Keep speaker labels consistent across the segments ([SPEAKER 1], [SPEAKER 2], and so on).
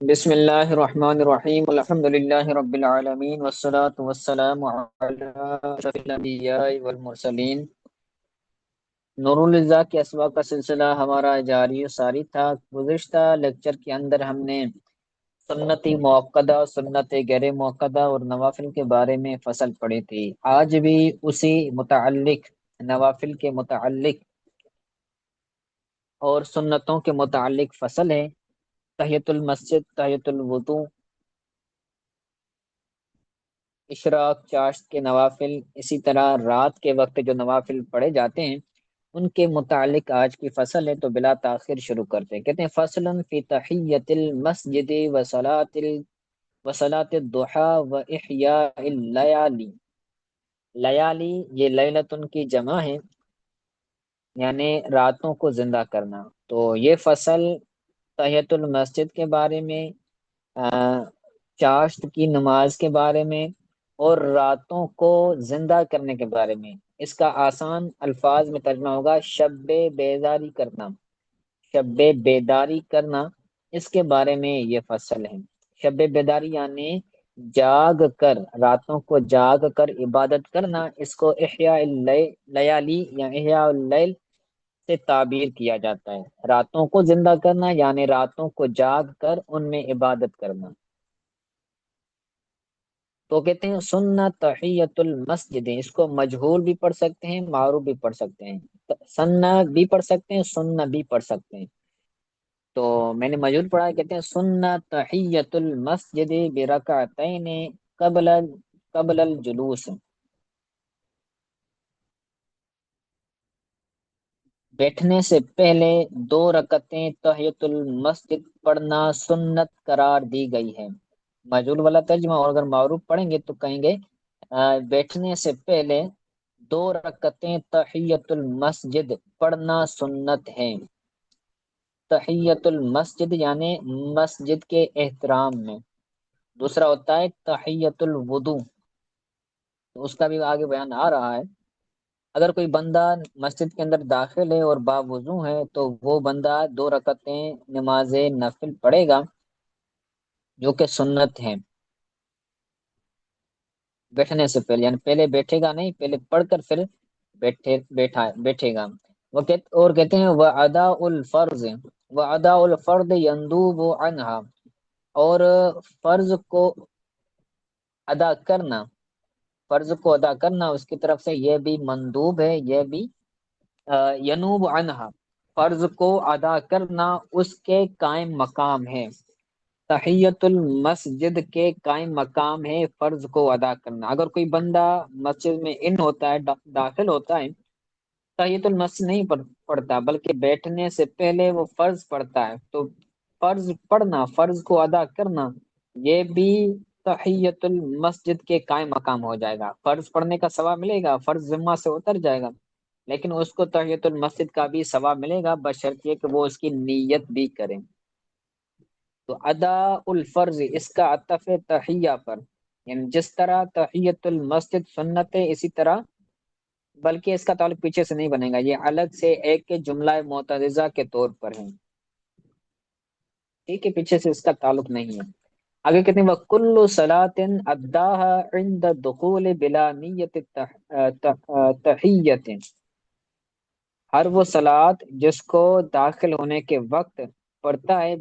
[SPEAKER 1] بسم اللہ الرحمن الرحیم الحمد للہ رب العالمین والصلاة والسلام علی اشرف الانبیاء والمرسلین۔ نور الرضا کے اسباق کا سلسلہ ہمارا جاری و ساری تھا۔ گزشتہ لیکچر کے اندر ہم نے سنتی موقدہ، سنت غیر موقدہ اور نوافل کے بارے میں فصل پڑھی تھی۔ آج بھی اسی متعلق، نوافل کے متعلق اور سنتوں کے متعلق فصل ہے۔ تحیۃ المسجد، تحیۃ الوضو، اشراق، چاشت کے نوافل، اسی طرح رات کے وقت جو نوافل پڑھے جاتے ہیں ان کے متعلق آج کی فصل ہے، تو بلا تاخیر شروع کرتے ہیں۔ کہتے ہیں فصل فی تحیۃ المسجد وصلاۃ الضحیٰ و احیاء اللیالی۔ لیالی یہ لیلتن کی جمع ہے، یعنی راتوں کو زندہ کرنا۔ تو یہ فصل تحیۃ المسجد کے بارے میں، چاشت کی نماز کے بارے میں اور راتوں کو زندہ کرنے کے بارے میں۔ اس کا آسان الفاظ میں ترجمہ ہوگا شب بیداری کرنا، شب بیداری کرنا، اس کے بارے میں یہ فصل ہے۔ شب بیداری یعنی جاگ کر، راتوں کو جاگ کر عبادت کرنا، اس کو احیاء اللیالی یا احیاء اللیل سے تعبیر کیا جاتا ہے۔ راتوں کو زندہ کرنا یعنی راتوں کو جاگ کر ان میں عبادت کرنا۔ تو کہتے ہیں سنت تحیۃ المسجد، اس کو مجہول بھی پڑھ سکتے ہیں، معروف بھی پڑھ سکتے ہیں، سنہ بھی پڑھ سکتے ہیں، سنہ بھی پڑھ سکتے ہیں۔ تو میں نے مجہول پڑھا ہے، کہتے ہیں سنت تحیۃ المسجد برکعتین قبل قبل الجلوس، بیٹھنے سے پہلے 2 رکعتیں تحیۃ المسجد پڑھنا سنت قرار دی گئی ہے۔ مجہول والا ترجمہ، اور اگر معروف پڑھیں گے تو کہیں گے بیٹھنے سے پہلے 2 رکعتیں تحیۃ المسجد پڑھنا سنت ہے۔ تحیۃ المسجد یعنی مسجد کے احترام میں۔ دوسرا ہوتا ہے تحیۃ الوضو، تو اس کا بھی آگے بیان آ رہا ہے۔ اگر کوئی بندہ مسجد کے اندر داخل ہے اور باوضو ہے تو وہ بندہ 2 رکعتیں نماز نفل پڑھے گا جو کہ سنت ہیں، بیٹھنے سے پہلے، یعنی پہلے بیٹھے گا نہیں، پہلے پڑھ کر پھر بیٹھے گا۔ اور کہتے ہیں وَأَدَاءُ الْفَرْضِ يَنْدُوبُ عَنْهَا، اور فرض کو ادا کرنا، فرض کو ادا کرنا اس کی طرف سے یہ بھی مندوب ہے، یہ بھی ینوب عنہا، فرض کو ادا کرنا اس کے قائم مقام ہے۔ تحیۃ المسجد کے قائم مقام ہے فرض کو ادا کرنا۔ اگر کوئی بندہ مسجد میں ان ہوتا ہے، داخل ہوتا ہے، تحیۃ المسجد نہیں پڑھتا بلکہ بیٹھنے سے پہلے وہ فرض پڑھتا ہے، تو فرض پڑھنا، فرض کو ادا کرنا، یہ بھی تحیۃ المسجد کے قائم مقام ہو جائے گا۔ فرض پڑھنے کا ثواب ملے گا، فرض ذمہ سے اتر جائے گا، لیکن اس کو تحیۃ المسجد کا بھی ثواب ملے گا بشرطیہ کہ وہ اس کی نیت بھی کریں۔ تو ادا الفرض، اس کا عطف ہے تحیہ پر، یعنی جس طرح تحیۃ المسجد سنت ہے اسی طرح، بلکہ اس کا تعلق پیچھے سے نہیں بنے گا، یہ الگ سے ایک جملہ معترضہ کے طور پر ہے، ٹھیک ہے، پیچھے سے اس کا تعلق نہیں ہے۔ آگے کہتے ہیں وَكُلُّ صَلَاةٍ أَدَّاهَا عِنْدَ الدُّخُولِ بِلَا نِيَّةِ تَحِيَّةٍ، ہر وہ صلات جس کو داخل ہونے کے وقت پڑھتا ہے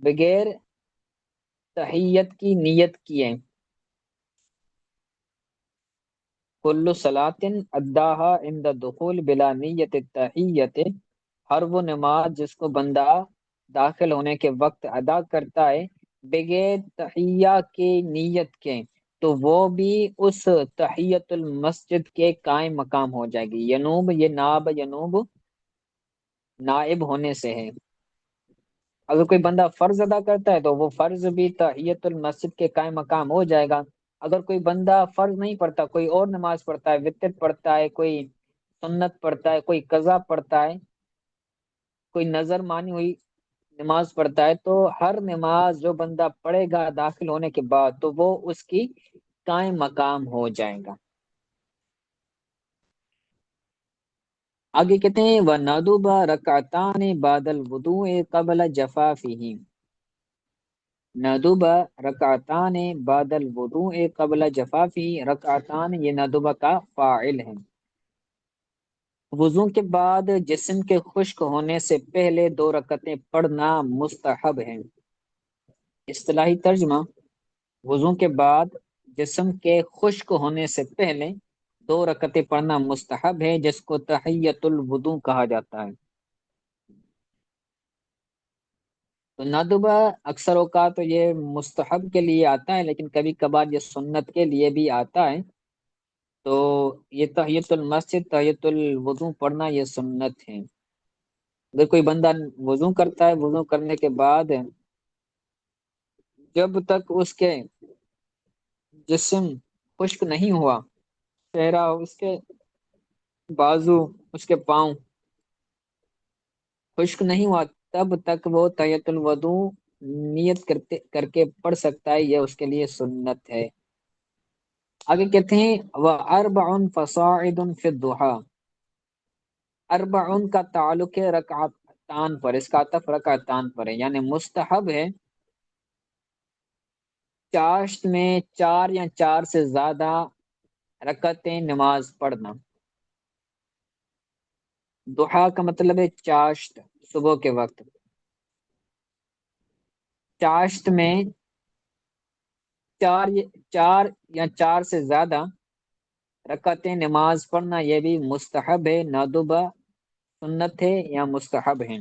[SPEAKER 1] بغیر تحیت کی نیت کیے۔ کل صلاۃ اداہا عند الدخول بلا نیت التحیت، ہر وہ نماز جس کو بندہ داخل ہونے کے وقت ادا کرتا ہے بغیر تحیہ کی نیت کے، تو وہ بھی اس تحیت المسجد کے قائم مقام ہو جائے گی۔ ینوب، یہ ناب ینوب نائب ہونے سے ہے۔ اگر کوئی بندہ فرض ادا کرتا ہے تو وہ فرض بھی تحیت المسجد کے قائم مقام ہو جائے گا۔ اگر کوئی بندہ فرض نہیں پڑھتا، کوئی اور نماز پڑھتا ہے، وتر پڑھتا ہے، کوئی سنت پڑھتا ہے، کوئی قضا پڑھتا ہے، کوئی نظر مانی ہوئی نماز پڑھتا ہے، تو ہر نماز جو بندہ پڑھے گا داخل ہونے کے بعد تو وہ اس کی قائم مقام ہو جائے گا۔ آگے کہتے ہیں وَنَدُبَ رَكْعَتَانِ بَعْدَ الْوُضُوءِ قَبْلَ جَفَافِهِ، ندبہ رکعتان بعد الوضوء قبل جفافی، رکعتان یہ ندبہ کا فاعل ہے۔ وضو کے بعد جسم کے خشک ہونے سے پہلے 2 رکعتیں پڑھنا مستحب ہے۔ اصطلاحی ترجمہ: وضو کے بعد جسم کے خشک ہونے سے پہلے 2 رکعتیں پڑھنا مستحب ہے، جس کو تحیۃ الوضو کہا جاتا ہے۔ تو ندبہ اکثر اوقات تو یہ مستحب کے لیے آتا ہے، لیکن کبھی کبھار یہ سنت کے لیے بھی آتا ہے۔ تو یہ تحیۃ المسجد، تحیۃ الوضو پڑھنا یہ سنت ہے۔ اگر کوئی بندہ وضو کرتا ہے، وضو کرنے کے بعد جب تک اس کے جسم خشک نہیں ہوا، چہرہ، اس کے بازو، اس کے پاؤں خشک نہیں ہوا، تب تک وہ تحیۃ الوضو نیت کر کے پڑھ سکتا ہے، یہ اس کے لیے سنت ہے۔ آگے کہتے ہیں وَأَرْبَعٌ فَصَاعِدٌ فِي الضُّحَىٰ، اربعن کا تعلق ہے رکعتان پر، اس کا عطف رکعتان پر ہے، یعنی مستحب ہے چاشت میں 4 یا 4 سے زیادہ رکعتیں نماز پڑھنا۔ ضحیٰ کا مطلب ہے چاشت، صبح کے وقت۔ چاشت میں 4 سے زیادہ رکعتیں نماز پڑھنا یہ بھی مستحب ہے۔ ندبہ سنت ہے یا مستحب ہے؟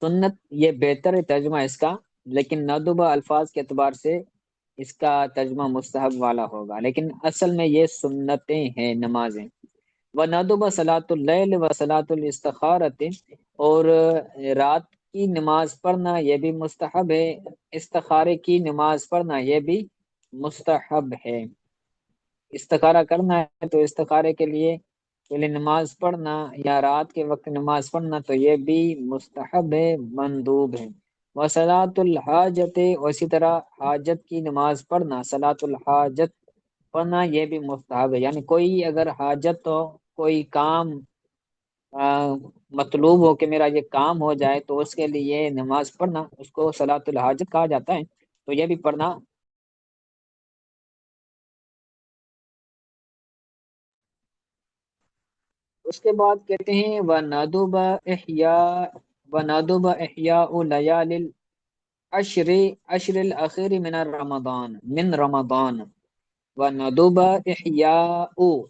[SPEAKER 1] سنت یہ بہتر ہے ترجمہ اس کا، لیکن ندبہ الفاظ کے اعتبار سے اس کا ترجمہ مستحب والا ہوگا، لیکن اصل میں یہ سنتیں ہیں، نمازیں۔ وَنَدُبَ صلاۃ اللیل و صلاۃ الاستخارۃ، اور رات کی نماز پڑھنا یہ بھی مستحب ہے، استخارے کی نماز پڑھنا یہ بھی مستحب ہے۔ استخارہ کرنا ہے تو استخارے کے لیے پہلے نماز پڑھنا یا رات کے وقت نماز پڑھنا تو یہ بھی مستحب ہے، مندوب ہے۔ وصلاۃ الحاجت، اور اسی طرح حاجت کی نماز پڑھنا، صلاۃ الحاجت پڑھنا یہ بھی مستحب ہے، یعنی کوئی اگر حاجت ہو، کوئی کام مطلوب ہو کہ میرا یہ کام ہو جائے، تو اس کے لیے نماز پڑھنا اس کو صلاۃ الحاجت کہا جاتا ہے، تو یہ بھی پڑھنا۔ اس کے بعد کہتے ہیں وَنَدُبَ إِحْيَاءُ لَيَالِ الْعَشْرِ الْأَخِيرِ من رمضان۔ وَنَدُبَ إِحْيَاءُ،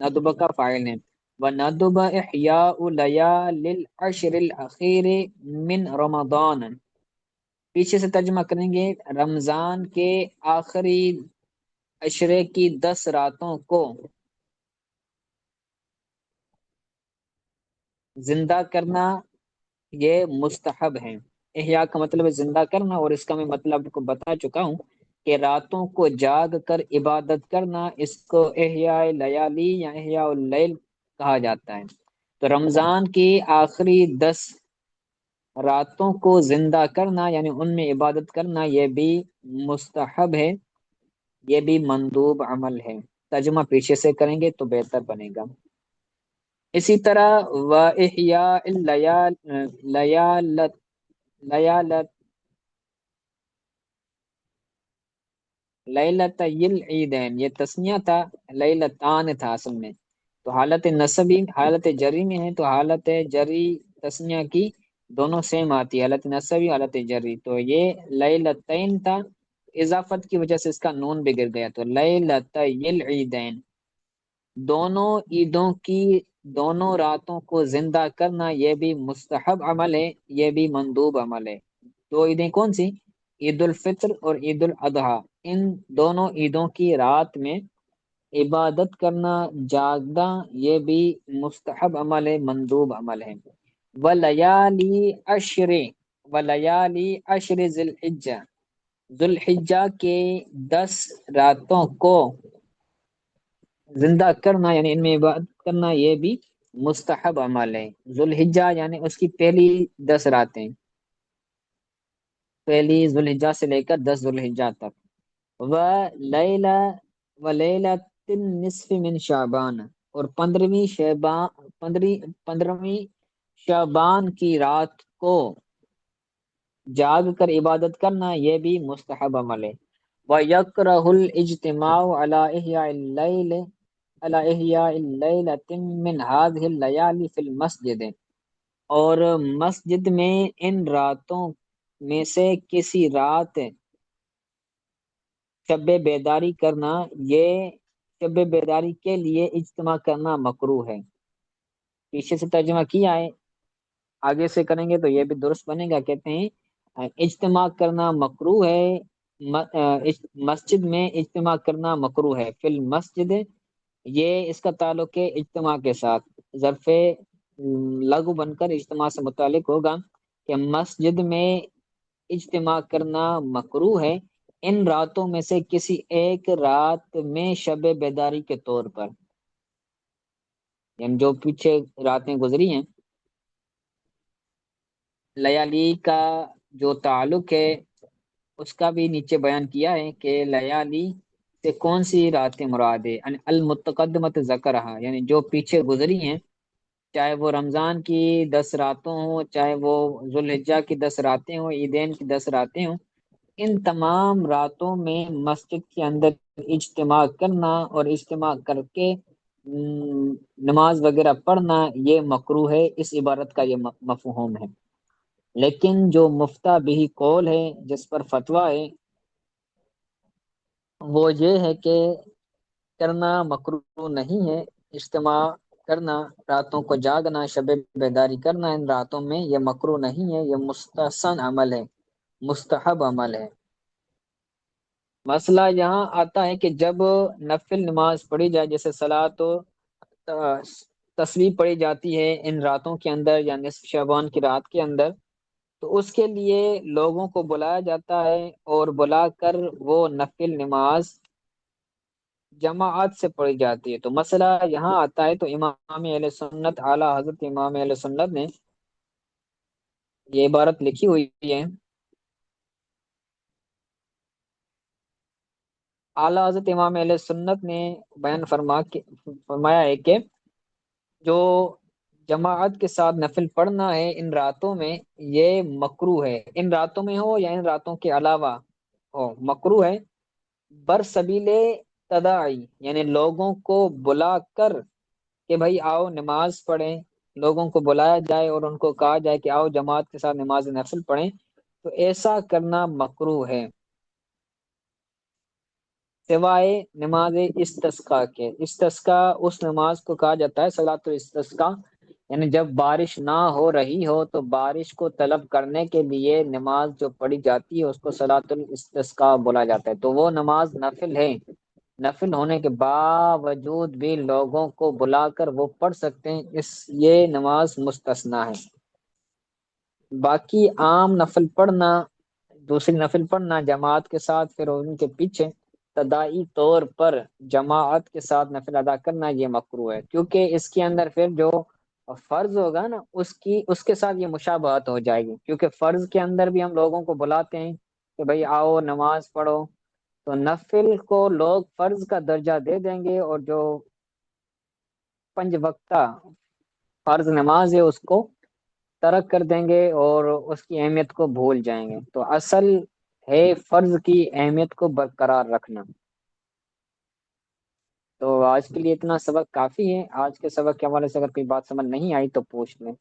[SPEAKER 1] ندب کا فاعل ہے، وَنَدُبَ إِحْيَاءُ لَيَالِ الْعَشْرِ الْأَخِيرِ من رمضان، پیچھے سے ترجمہ کریں گے، رمضان کے آخری عشرے کی 10 راتوں کو زندہ کرنا یہ مستحب ہے۔ احیاء کا مطلب ہے زندہ کرنا، اور اس کا میں مطلب کو بتا چکا ہوں کہ راتوں کو جاگ کر عبادت کرنا، اس کو احیاء لیالی یا احیاء اللیل کہا جاتا ہے۔ تو رمضان کی آخری 10 راتوں کو زندہ کرنا یعنی ان میں عبادت کرنا یہ بھی مستحب ہے، یہ بھی مندوب عمل ہے۔ ترجمہ پیچھے سے کریں گے تو بہتر بنے گا۔ اسی طرح وَإِحْيَاءِ لیالت لیلت العیدین، یہ تسنیہ تھا، لیلتان تھا اصل میں، تو حالت نصبی حالت جری میں ہے، تو حالت جری تسنیہ کی دونوں سیم آتی ہے، حالت نصبی حالت جری، تو یہ لیلتین تھا، اضافت کی وجہ سے اس کا نون بگڑ گیا، تو لیلت العیدین، دونوں عیدوں کی دونوں راتوں کو زندہ کرنا یہ بھی مستحب عمل ہے، یہ بھی مندوب عمل ہے۔ دو عیدیں کون سی؟ عید الفطر اور عید الاضحیٰ، ان دونوں عیدوں کی رات میں عبادت کرنا، جاگنا، یہ بھی مستحب عمل ہے، مندوب عمل ہے۔ وَلَيَالِي عَشْرٍ، وَلَيَالِي عَشْرِ ذِی الْحِجَّہ، ذو الحجہ کے 10 راتوں کو زندہ کرنا یعنی ان میں عبادت کرنا یہ بھی مستحب عمل ہے۔ ذوالحجہ یعنی اس کی پہلی 10 راتیں، پہلی ذوالحجہ سے لے کر 10 ذوالحجہ تک۔ ولیلہ ولیلۃ النصف من شعبان، اور 15ویں شعبان کی رات کو جاگ کر عبادت کرنا یہ بھی مستحب عمل ہے۔ وَيَكْرَهُ الْإِجْتِمَاعُ عَلَى إِحْيَاءِ اللَّيْلِ عَلَى إِحْيَاءِ اللَّيْلَةٍ مِّنْ هَٰذِهِ اللَّيَالِي فِي الْمَسْجِدِ، اور مسجد میں ان راتوں میں سے کسی رات شب بیداری کرنا، یہ شب بیداری کے لیے اجتماع کرنا مکروہ ہے۔ پیچھے سے ترجمہ کیا ہے، آگے سے کریں گے تو یہ بھی درست بنے گا۔ کہتے ہیں اجتماع کرنا مکروہ ہے، مسجد میں اجتماع کرنا مکروہ ہے، فی المسجد، یہ اس کا تعلق ہے اجتماع کے ساتھ، ظرف لغو بن کر اجتماع سے متعلق ہوگا کہ مسجد میں اجتماع کرنا مکروہ ہے ان راتوں میں سے کسی ایک رات میں شب بیداری کے طور پر، یعنی جو پیچھے راتیں گزری ہیں۔ لیالی کا جو تعلق ہے اس کا بھی نیچے بیان کیا ہے کہ لیالی سے کون سی راتیں مراد ہے، یعنی المتقدمت ذکرہا، یعنی جو پیچھے گزری ہیں، چاہے وہ رمضان کی 10 راتوں ہوں، چاہے وہ ذوالحجہ کی 10 راتیں ہوں، عیدین کی 10 راتیں ہوں، ان تمام راتوں میں مسجد کے اندر اجتماع کرنا اور اجتماع کر کے نماز وغیرہ پڑھنا یہ مکروہ ہے، اس عبارت کا یہ مفہوم ہے۔ لیکن جو مفتہ بھی قول ہے، جس پر فتویٰ ہے، وہ یہ ہے کہ کرنا مکروہ نہیں ہے، اجتماع کرنا، راتوں کو جاگنا، شب بیداری کرنا ان راتوں میں یہ مکروہ نہیں ہے، یہ مستحسن عمل ہے، مستحب عمل ہے۔ مسئلہ یہاں آتا ہے کہ جب نفل نماز پڑھی جائے، جیسے صلاۃ و تسبیح پڑھی جاتی ہے ان راتوں کے اندر یا نصف شعبان کی رات کے اندر، تو اس کے لیے لوگوں کو بلایا جاتا ہے اور بلا کر وہ نفل نماز جماعت سے پڑھی جاتی ہے۔ تو مسئلہ یہاں آتا ہے، تو امام اہل سنت، اعلیٰ حضرت امام اہل سنت نے یہ عبارت لکھی ہوئی ہے، اعلیٰ حضرت امام اہل سنت نے بیان فرمایا ہے کہ جو جماعت کے ساتھ نفل پڑھنا ہے ان راتوں میں یہ مکروہ ہے، ان راتوں میں ہو یا ان راتوں کے علاوہ ہو، مکروہ ہے، برسبیل تداعی، یعنی لوگوں کو بلا کر کہ بھائی آؤ نماز پڑھیں، لوگوں کو بلایا جائے اور ان کو کہا جائے کہ آؤ جماعت کے ساتھ نماز نفل پڑھیں، تو ایسا کرنا مکروہ ہے، سوائے نماز استسقاء کے۔ استسقاء اس نماز کو کہا جاتا ہے صلاۃ الاستسقاء، یعنی جب بارش نہ ہو رہی ہو تو بارش کو طلب کرنے کے لیے نماز جو پڑھی جاتی ہے اس کو صلاۃ الاستسقاء بولا جاتا ہے، تو وہ نماز نفل ہے، نفل ہونے کے باوجود بھی لوگوں کو بلا کر وہ پڑھ سکتے ہیں، یہ نماز مستثنا ہے۔ باقی عام نفل پڑھنا، دوسری نفل پڑھنا جماعت کے ساتھ، پھر ان کے پیچھے تدائی طور پر جماعت کے ساتھ نفل ادا کرنا یہ مکروہ ہے، کیونکہ اس کے اندر پھر جو فرض ہوگا نا اس کے ساتھ یہ مشابہت ہو جائے گی، کیونکہ فرض کے اندر بھی ہم لوگوں کو بلاتے ہیں کہ بھئی آؤ نماز پڑھو، تو نفل کو لوگ فرض کا درجہ دے دیں گے اور جو 5 وقتہ فرض نماز ہے اس کو ترک کر دیں گے اور اس کی اہمیت کو بھول جائیں گے، تو اصل ہے فرض کی اہمیت کو برقرار رکھنا۔ تو آج کے لیے اتنا سبق کافی ہے، آج کے سبق کے حوالے سے اگر کوئی بات سمجھ نہیں آئی تو پوچھ لیں۔